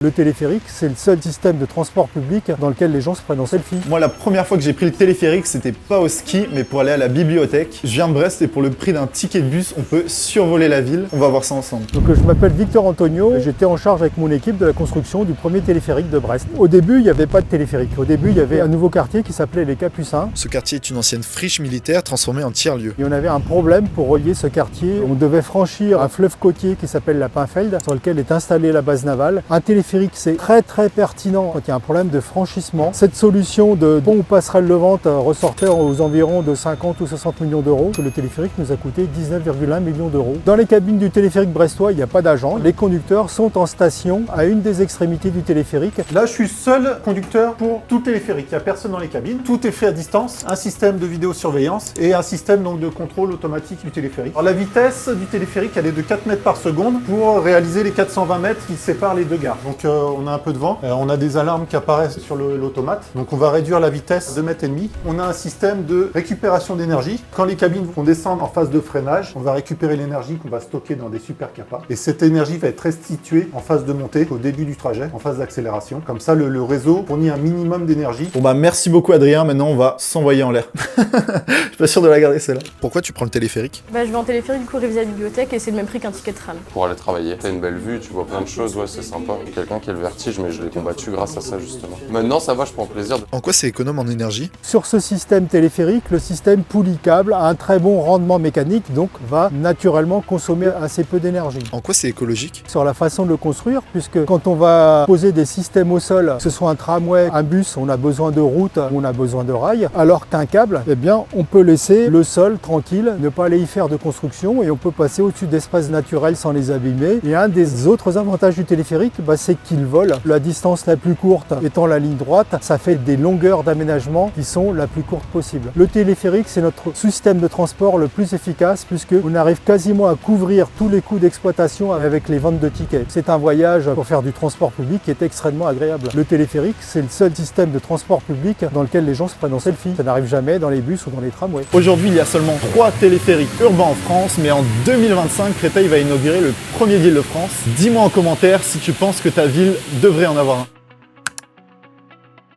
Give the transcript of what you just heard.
Le téléphérique, c'est le seul système de transport public dans lequel les gens se prennent en selfie. Moi, la première fois que j'ai pris le téléphérique, c'était pas au ski, mais pour aller à la bibliothèque. Je viens de Brest et pour le prix d'un ticket de bus, on peut survoler la ville. On va voir ça ensemble. Donc je m'appelle Victor Antonio et j'étais en charge avec mon équipe de la construction du premier téléphérique de Brest. Au début, il n'y avait pas de téléphérique. Au début, il y avait un nouveau quartier qui s'appelait les Capucins. Ce quartier est une ancienne friche militaire transformée en tiers-lieu. Et on avait un problème pour relier ce quartier. On devait franchir un fleuve côtier qui s'appelle la Pinfeld, sur lequel est installée la base navale. Un téléphérique, c'est très pertinent quand il y a un problème de franchissement. Cette solution de pont ou passerelle levante ressortait aux environs de 50 ou 60 millions d'euros. Le téléphérique nous a coûté 19,1 millions d'euros. Dans les cabines du téléphérique brestois, il n'y a pas d'agent. Les conducteurs sont en station à une des extrémités du téléphérique. Là, je suis seul conducteur pour tout le téléphérique. Il n'y a personne dans les cabines. Tout est fait à distance. Un système de vidéosurveillance et un système donc, de contrôle automatique du téléphérique. Alors, la vitesse du téléphérique, elle est de 4 mètres par seconde pour réaliser les 420 mètres qui séparent les deux gares. Donc, on a un peu de vent. On a des alarmes qui apparaissent sur l'automate. Donc, on va réduire la vitesse de 2,5 mètres. On a un système de récupération d'énergie. Quand les cabines vont descendre en phase de freinage, on va récupérer l'énergie qu'on va stocker dans des super capas. Et cette énergie va être restituée en phase de montée au début du trajet, en phase d'accélération. Comme ça, le réseau fournit un minimum d'énergie. Bon bah merci beaucoup Adrien, maintenant on va s'envoyer en l'air. Je suis pas sûr de la garder celle-là. Pourquoi tu prends le téléphérique? Je vais en téléphérique, du coup réviser la bibliothèque et c'est le même prix qu'un ticket de tram. Pour aller travailler, t'as une belle vue, tu vois plein de choses, ouais c'est sympa. Quelqu'un qui a le vertige, mais je l'ai combattu grâce à ça justement. Maintenant ça va, je prends plaisir. En quoi c'est économe en énergie? Sur ce système téléphérique, le système poulie-câble a un très bon rendement mécanique, donc va naturellement consommer assez peu d'énergie. En quoi c'est écologique? Sur la façon de le construire, puisque quand on va poser des systèmes au sol, que ce soit un tramway, un bus, on a besoin de routes, on a besoin de rails, alors qu'un câble, eh bien, on peut laisser le sol tranquille, ne pas aller y faire de construction et on peut passer au-dessus d'espaces naturels sans les abîmer. Et un des autres avantages du téléphérique, c'est qu'il vole. La distance la plus courte étant la ligne droite, ça fait des longueurs d'aménagement qui sont la plus courte possible. Le téléphérique, c'est notre système de transport le plus efficace puisqu'on arrive quasiment à couvrir tous les coûts d'exploitation avec les ventes de tickets. C'est un voyage pour faire du transport public qui est extrêmement agréable. Le téléphérique, c'est le seul système de transport public dans lequel les gens se prennent en selfie. Ça n'arrive jamais dans les bus ou dans les tramways. Aujourd'hui, il y a seulement 3 téléphériques urbains en France, mais en 2025, Créteil va inaugurer le premier d'Île-de-France. Dis-moi en commentaire si tu penses que ta ville devrait en avoir un.